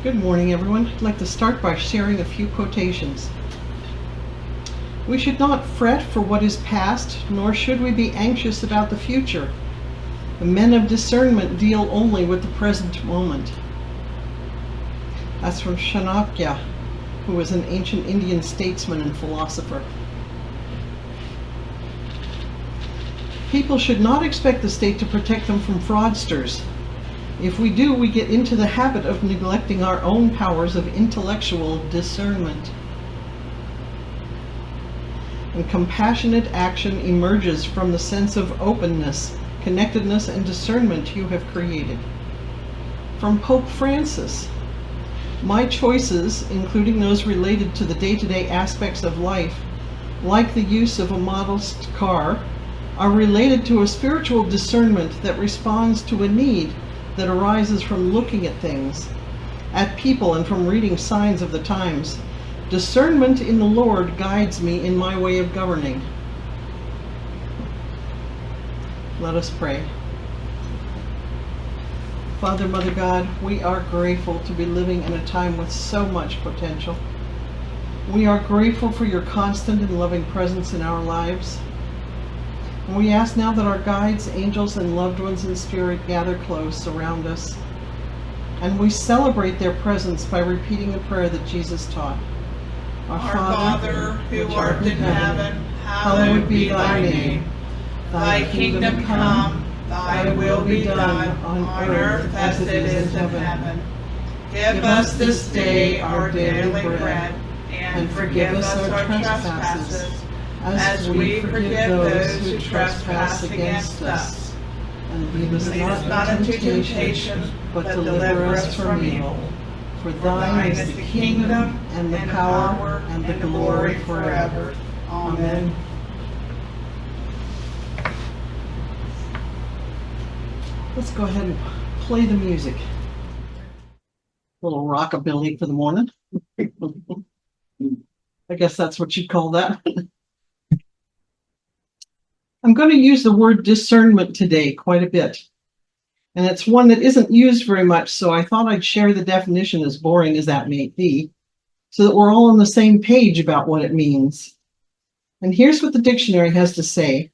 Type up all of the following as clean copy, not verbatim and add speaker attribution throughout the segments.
Speaker 1: Good morning, everyone. I'd like to start by sharing a few quotations. We should not fret for what is past, nor should we be anxious about the future. The men of discernment deal only with the present moment. That's from Chanakya, who was an ancient Indian statesman and philosopher. People should not expect the state to protect them from fraudsters. If we do, we get into the habit of neglecting our own powers of intellectual discernment. And compassionate action emerges from the sense of openness, connectedness, and discernment you have created. From Pope Francis, my choices, including those related to the day-to-day aspects of life, like the use of a modest car, are related to a spiritual discernment that responds to a need that arises from looking at things, at people, and from reading signs of the times. Discernment in the Lord guides me in my way of governing. Let us pray. Father, Mother God, we are grateful to be living in a time with so much potential. We are grateful for your constant and loving presence in our lives. And we ask now that our guides, angels, and loved ones in spirit gather close around us. And we celebrate their presence by repeating the prayer that Jesus taught.
Speaker 2: Our Father, who art in heaven, hallowed be thy name. Thy kingdom come, thy will be done on earth as it is in heaven. Give us this day our daily bread, and forgive us our trespasses, as we forgive those who trespass against us.
Speaker 1: And lead us
Speaker 2: not into temptation, but deliver us from evil.
Speaker 1: For thine is the kingdom, and the power, and the glory forever. Amen. Let's go ahead and play the music. A little rockabilly for the morning. I guess that's what you'd call that. I'm going to use the word discernment today quite a bit. And it's one that isn't used very much, so I thought I'd share the definition, as boring as that may be, so that we're all on the same page about what it means. And here's what the dictionary has to say.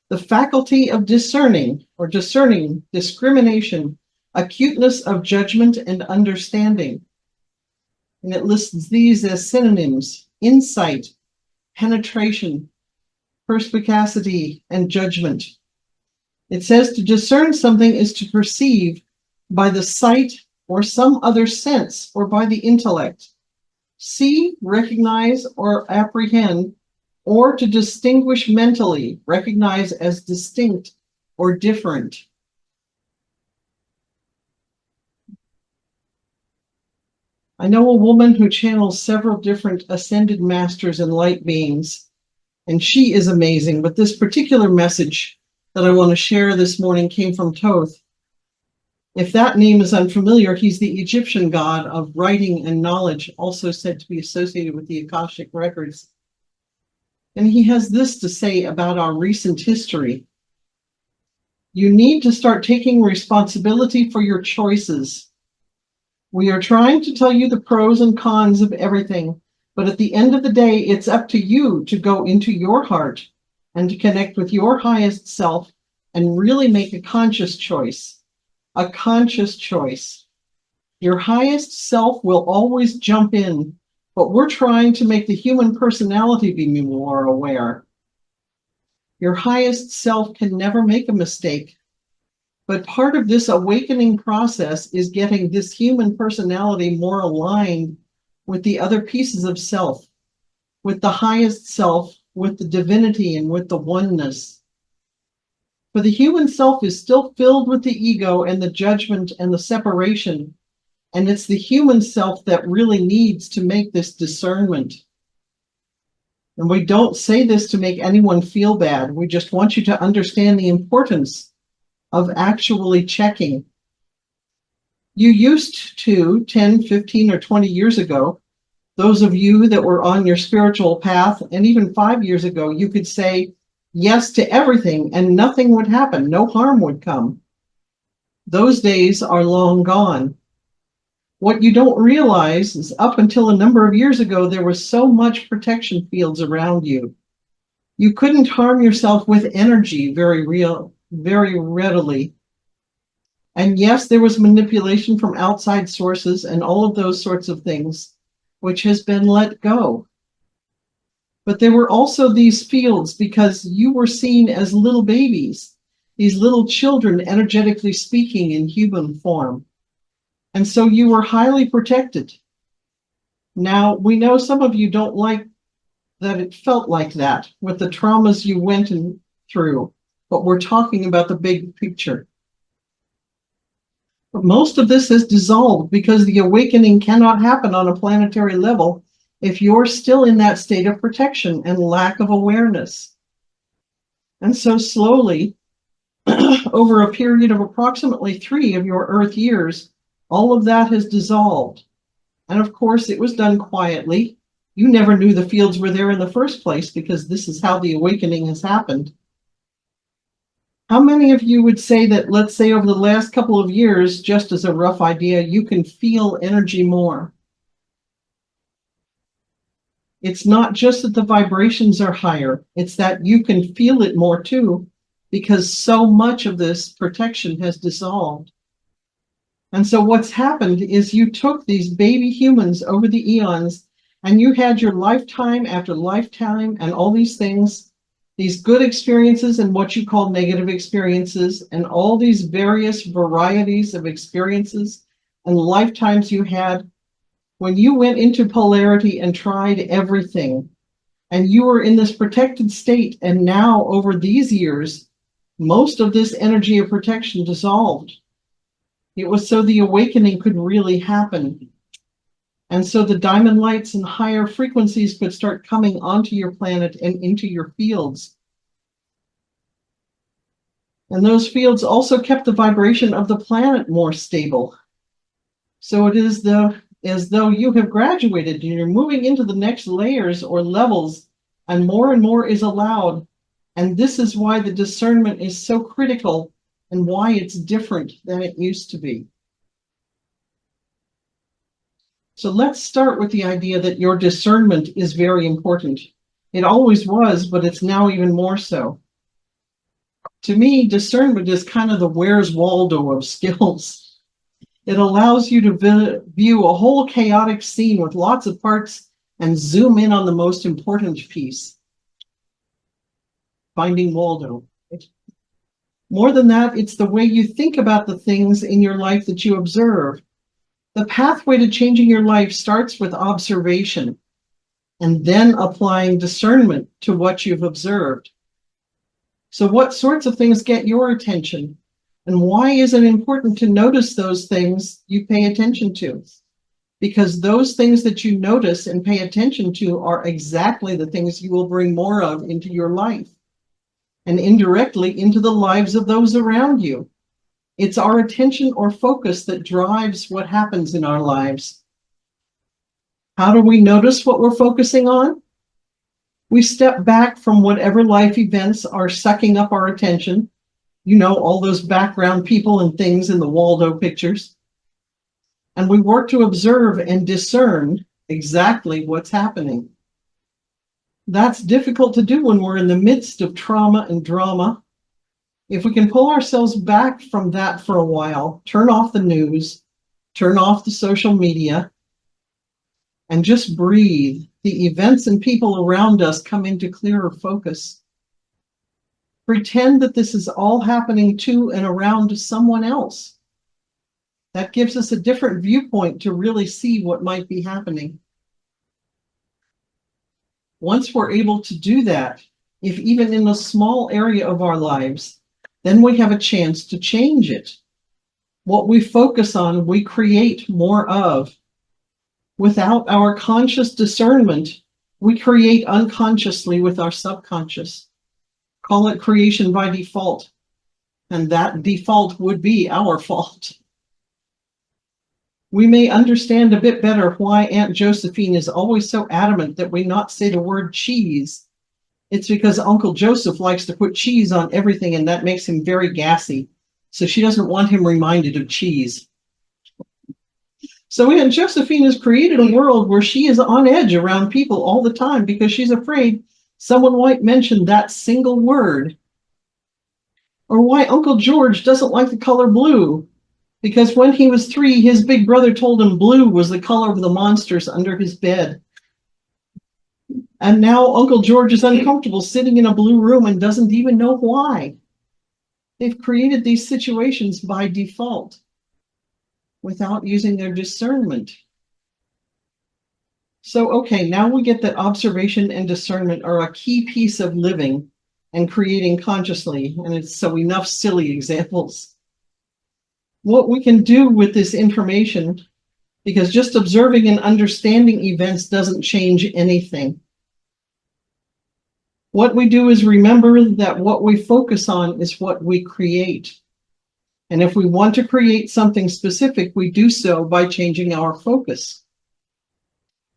Speaker 1: The faculty of discerning, or discerning, discrimination, acuteness of judgment and understanding. And it lists these as synonyms: insight, penetration, perspicacity, and judgment. It says to discern something is to perceive by the sight or some other sense, or by the intellect. See, recognize, or apprehend, or to distinguish mentally, recognize as distinct or different. I know a woman who channels several different ascended masters and light beings, and she is amazing. But this particular message that I want to share this morning came from Thoth. If that name is unfamiliar, he's the Egyptian god of writing and knowledge, also said to be associated with the Akashic records. And he has this to say about our recent history. You need to start taking responsibility for your choices. We are trying to tell you the pros and cons of everything, but at the end of the day, it's up to you to go into your heart and to connect with your highest self and really make a conscious choice. A conscious choice. Your highest self will always jump in, but we're trying to make the human personality be more aware. Your highest self can never make a mistake, but part of this awakening process is getting this human personality more aligned with the other pieces of self, with the highest self, with the divinity, and with the oneness. For the human self is still filled with the ego and the judgment and the separation, and it's the human self that really needs to make this discernment. And we don't say this to make anyone feel bad. We just want you to understand the importance of actually checking. You used to, 10, 15, or 20 years ago, those of you that were on your spiritual path, and even 5 years ago, you could say yes to everything and nothing would happen. No harm would come. Those days are long gone. What you don't realize is up until a number of years ago, there was so much protection fields around you. You couldn't harm yourself with energy very readily. And yes, there was manipulation from outside sources and all of those sorts of things, which has been let go. But there were also these fields because you were seen as little babies, these little children, energetically speaking, in human form. And so you were highly protected. Now, we know some of you don't like that it felt like that with the traumas you went through, but we're talking about the big picture. But most of this has dissolved because the awakening cannot happen on a planetary level if you're still in that state of protection and lack of awareness. And so slowly, over a period of approximately 3 of your Earth years, all of that has dissolved. And of course, it was done quietly. You never knew the fields were there in the first place because this is how the awakening has happened. How many of you would say that, let's say over the last couple of years, just as a rough idea, you can feel energy more? It's not just that the vibrations are higher, it's that you can feel it more too, because so much of this protection has dissolved. And so what's happened is you took these baby humans over the eons and you had your lifetime after lifetime and all these things, these good experiences and what you call negative experiences, and all these various varieties of experiences and lifetimes you had when you went into polarity and tried everything. And you were in this protected state. And now over these years, most of this energy of protection dissolved. It was so the awakening could really happen. And so the diamond lights and higher frequencies could start coming onto your planet and into your fields. And those fields also kept the vibration of the planet more stable. So it is as though you have graduated and you're moving into the next layers or levels, and more is allowed. And this is why the discernment is so critical and why it's different than it used to be. So let's start with the idea that your discernment is very important. It always was, but it's now even more so. To me, discernment is kind of the Where's Waldo of skills. It allows you to view a whole chaotic scene with lots of parts and zoom in on the most important piece. Finding Waldo. More than that, it's the way you think about the things in your life that you observe. The pathway to changing your life starts with observation and then applying discernment to what you've observed. So what sorts of things get your attention? And why is it important to notice those things you pay attention to? Because those things that you notice and pay attention to are exactly the things you will bring more of into your life and indirectly into the lives of those around you. It's our attention or focus that drives what happens in our lives. How do we notice what we're focusing on? We step back from whatever life events are sucking up our attention. You know, all those background people and things in the Waldo pictures. And we work to observe and discern exactly what's happening. That's difficult to do when we're in the midst of trauma and drama. If we can pull ourselves back from that for a while, turn off the news, turn off the social media, and just breathe, the events and people around us come into clearer focus. Pretend that this is all happening to and around someone else. That gives us a different viewpoint to really see what might be happening. Once we're able to do that, if even in a small area of our lives, then we have a chance to change it. What we focus on, we create more of. Without our conscious discernment, we create unconsciously with our subconscious. Call it creation by default. And that default would be our fault. We may understand a bit better why Aunt Josephine is always so adamant that we not say the word cheese. It's because Uncle Joseph likes to put cheese on everything, and that makes him very gassy. So she doesn't want him reminded of cheese. So Aunt Josephine has created a world where she is on edge around people all the time because she's afraid someone might mention that single word. Or why Uncle George doesn't like the color blue, because when he was 3, his big brother told him blue was the color of the monsters under his bed. And now Uncle George is uncomfortable sitting in a blue room and doesn't even know why. They've created these situations by default without using their discernment. So, okay, now we get that observation and discernment are a key piece of living and creating consciously. And it's so enough silly examples. What we can do with this information, because just observing and understanding events doesn't change anything. What we do is remember that what we focus on is what we create. And if we want to create something specific, we do so by changing our focus.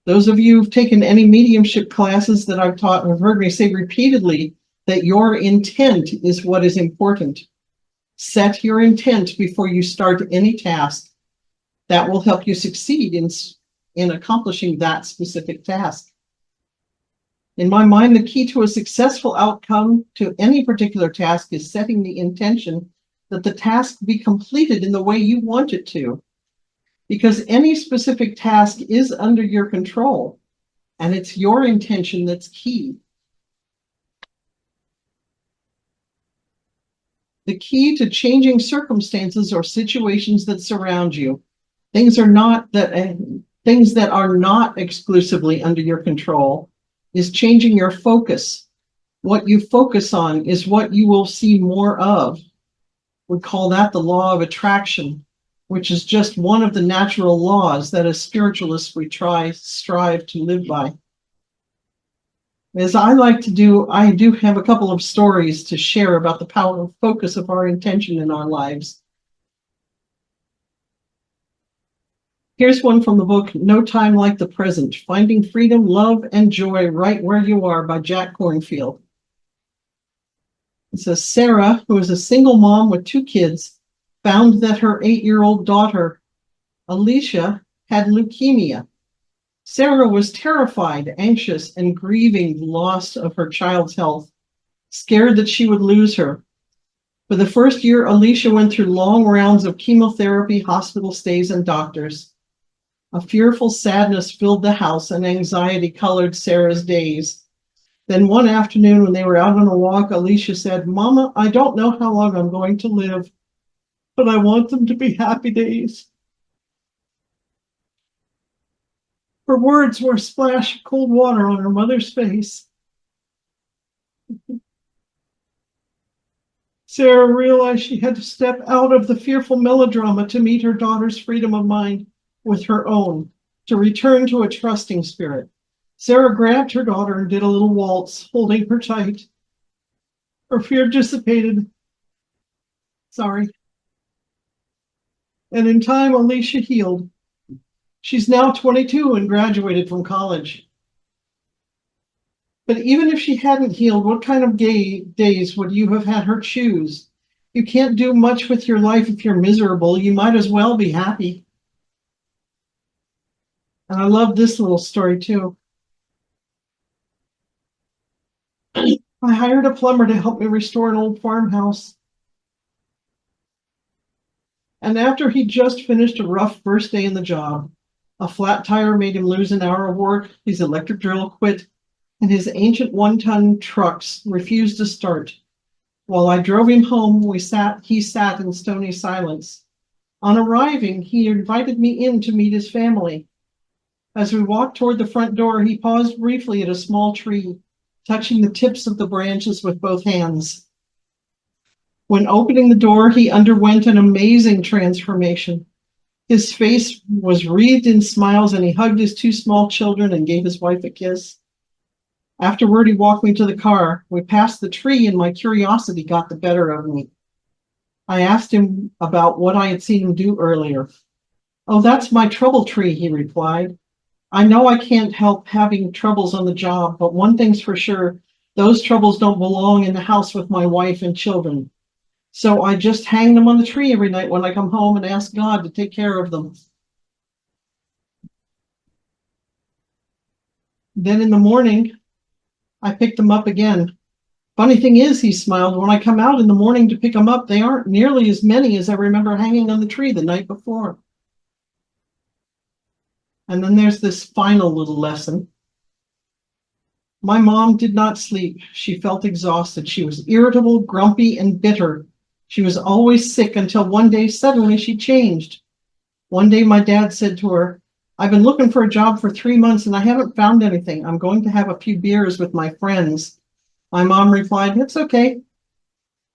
Speaker 1: Those of you who've taken any mediumship classes that I've taught have heard me say repeatedly that your intent is what is important. Set your intent before you start any task. That will help you succeed in accomplishing that specific task. In my mind, the key to a successful outcome to any particular task is setting the intention that the task be completed in the way you want it to. Because any specific task is under your control, and it's your intention that's key. The key to changing circumstances or situations that surround you, things that are not exclusively under your control, is changing your focus. What you focus on is what you will see more of. We call that the law of attraction, which is just one of the natural laws that as spiritualists we strive to live by. As I like to do, I do have a couple of stories to share about the power of focus of our intention in our lives. Here's one from the book, No Time Like the Present, Finding Freedom, Love, and Joy Right Where You Are by Jack Kornfield. It says, Sarah, who is a single mom with 2 kids, found that her 8-year-old daughter, Alicia, had leukemia. Sarah was terrified, anxious, and grieving the loss of her child's health, scared that she would lose her. For the first year, Alicia went through long rounds of chemotherapy, hospital stays, and doctors. A fearful sadness filled the house, and anxiety colored Sarah's days. Then one afternoon, when they were out on a walk, Alicia said, Mama, I don't know how long I'm going to live, but I want them to be happy days. Her words were a splash of cold water on her mother's face. Sarah realized she had to step out of the fearful melodrama to meet her daughter's freedom of mind with her own, to return to a trusting spirit. Sarah grabbed her daughter and did a little waltz, holding her tight. Her fear dissipated. And in time, Alicia healed. She's now 22 and graduated from college. But even if she hadn't healed, what kind of days would you have had her choose? You can't do much with your life if you're miserable. You might as well be happy. And I love this little story too. I hired a plumber to help me restore an old farmhouse. And after he just finished a rough first day in the job, a flat tire made him lose an hour of work, his electric drill quit, and his ancient 1-ton trucks refused to start. While I drove him home, he sat in stony silence. On arriving, he invited me in to meet his family. As we walked toward the front door, he paused briefly at a small tree, touching the tips of the branches with both hands. When opening the door, he underwent an amazing transformation. His face was wreathed in smiles, and he hugged his 2 small children and gave his wife a kiss. Afterward, he walked me to the car. We passed the tree, and my curiosity got the better of me. I asked him about what I had seen him do earlier. Oh, that's my trouble tree, he replied. I know I can't help having troubles on the job, but one thing's for sure, those troubles don't belong in the house with my wife and children. So I just hang them on the tree every night when I come home and ask God to take care of them. Then in the morning, I picked them up again. Funny thing is, he smiled, when I come out in the morning to pick them up, they aren't nearly as many as I remember hanging on the tree the night before. And then there's this final little lesson. My mom did not sleep. She felt exhausted. She was irritable, grumpy, and bitter. She was always sick until one day suddenly she changed. One day my dad said to her, I've been looking for a job for 3 months and I haven't found anything. I'm going to have a few beers with my friends. My mom replied, it's okay.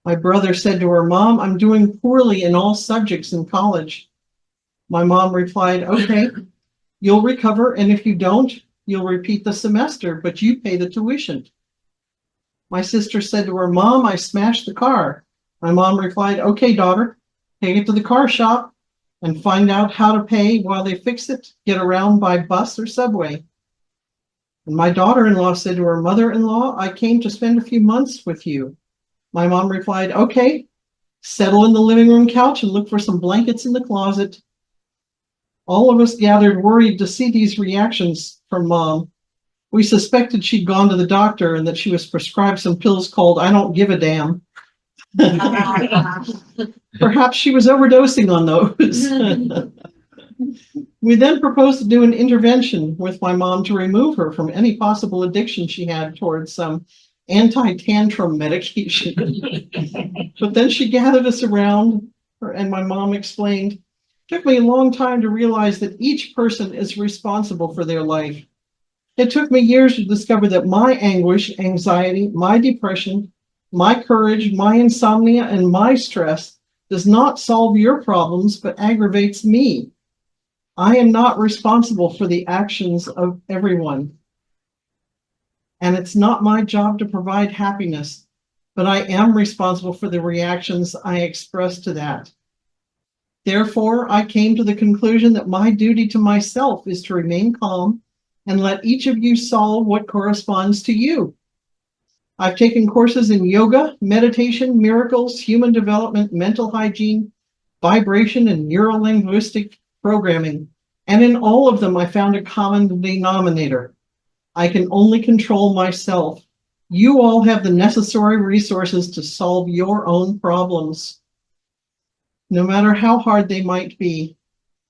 Speaker 1: My brother said to her, Mom, I'm doing poorly in all subjects in college. My mom replied, okay, you'll recover, and if you don't, you'll repeat the semester, but you pay the tuition. My sister said to her, Mom, I smashed the car. My mom replied, okay, daughter, take it to the car shop and find out how to pay while they fix it. Get around by bus or subway. And my daughter-in-law said to her mother-in-law, I came to spend a few months with you. My mom replied, okay, settle in the living room couch and look for some blankets in the closet. All of us gathered worried to see these reactions from Mom. We suspected she'd gone to the doctor and that she was prescribed some pills called I don't give a damn. Perhaps she was overdosing on those. We then proposed to do an intervention with my mom to remove her from any possible addiction she had towards some anti-tantrum medication. But then she gathered us around and my mom explained, it took me a long time to realize that each person is responsible for their life. It took me years to discover that my anguish, anxiety, my depression, my courage, my insomnia, and my stress does not solve your problems, but aggravates me. I am not responsible for the actions of everyone. And it's not my job to provide happiness, but I am responsible for the reactions I express to that. Therefore, I came to the conclusion that my duty to myself is to remain calm and let each of you solve what corresponds to you. I've taken courses in yoga, meditation, miracles, human development, mental hygiene, vibration, and neuro-linguistic programming. And in all of them, I found a common denominator. I can only control myself. You all have the necessary resources to solve your own problems, no matter how hard they might be.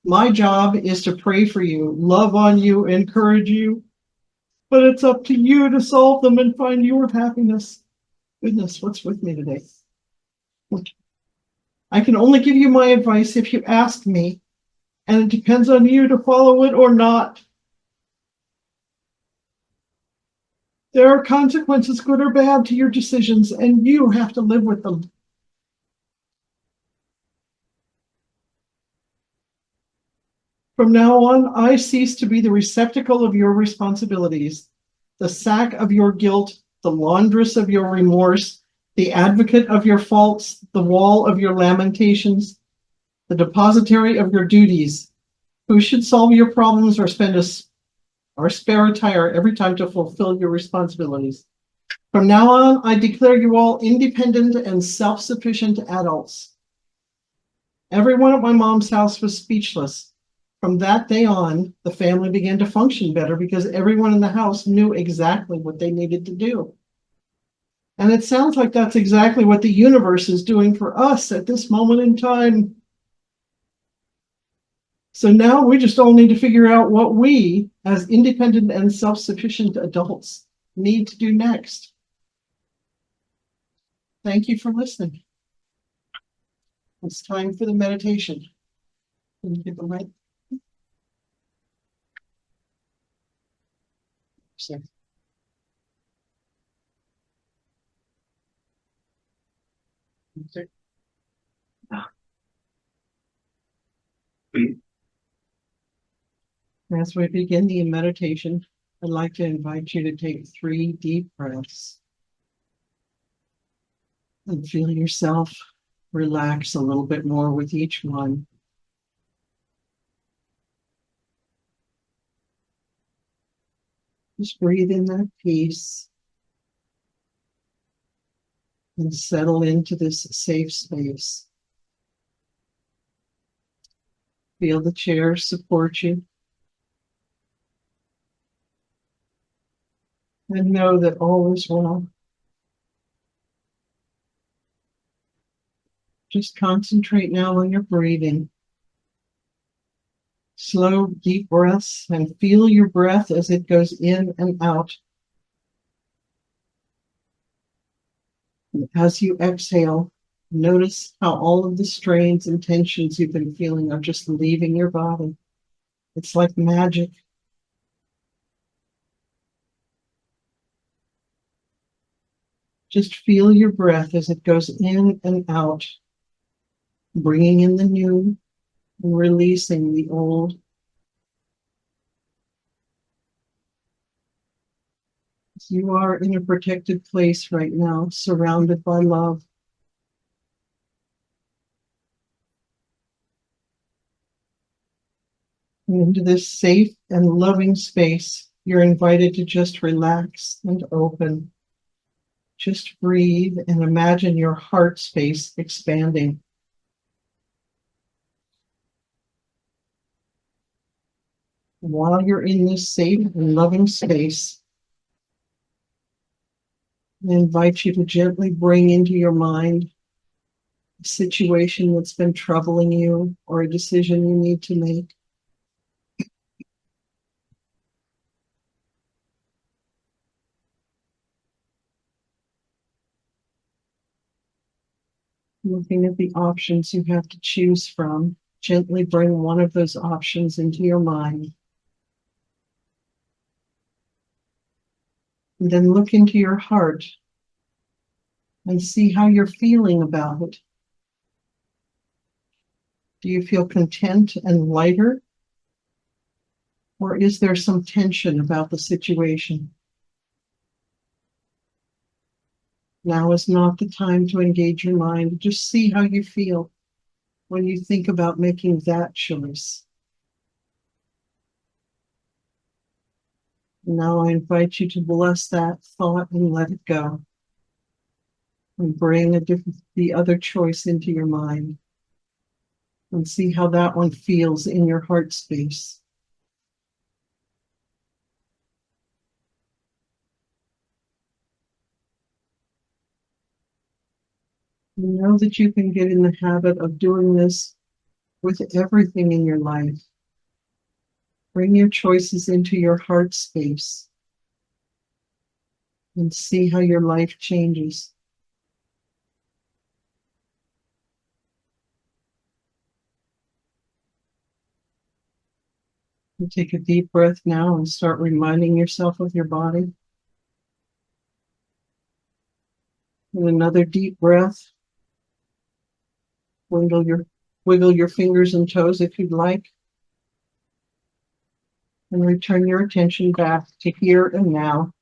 Speaker 1: My job is to pray for you, love on you, encourage you, but it's up to you to solve them and find your happiness. Goodness, what's with me today? I can only give you my advice if you ask me, and it depends on you to follow it or not. There are consequences, good or bad, to your decisions, and you have to live with them. From now on, I cease to be the receptacle of your responsibilities, the sack of your guilt, the laundress of your remorse, the advocate of your faults, the wall of your lamentations, the depositary of your duties. Who should solve your problems or spare a tire every time to fulfill your responsibilities? From now on, I declare you all independent and self-sufficient adults. Everyone at my mom's house was speechless. From that day on, the family began to function better because everyone in the house knew exactly what they needed to do. And it sounds like that's exactly what the universe is doing for us at this moment in time. So now we just all need to figure out what we, as independent and self-sufficient adults, need to do next. Thank you for listening. It's time for the meditation. Can you get the right? So. As we begin the meditation, I'd like to invite you to take 3 deep breaths and feel yourself relax a little bit more with each one. Just breathe in that peace and settle into this safe space. Feel the chair support you. and know that all is well. Just concentrate now on your breathing. Slow, deep breaths, and feel your breath as it goes in and out. And as you exhale, notice how all of the strains and tensions you've been feeling are just leaving your body. It's like magic. Just feel your breath as it goes in and out, bringing in the new and releasing the old. You are in a protected place right now, surrounded by love. And into this safe and loving space, you're invited to just relax and open. Just breathe and imagine your heart space expanding. While you're in this safe and loving space, I invite you to gently bring into your mind a situation that's been troubling you or a decision you need to make. Looking at the options you have to choose from, gently bring one of those options into your mind. And then look into your heart and see how you're feeling about it. Do you feel content and lighter? Or is there some tension about the situation? Now is not the time to engage your mind. Just see how you feel when you think about making that choice. Now I invite you to bless that thought and let it go. And bring the other choice into your mind. And see how that one feels in your heart space. You know that you can get in the habit of doing this with everything in your life. Bring your choices into your heart space and see how your life changes. You take a deep breath now and start reminding yourself of your body. And another deep breath. Wiggle your fingers and toes if you'd like. And return your attention back to here and now.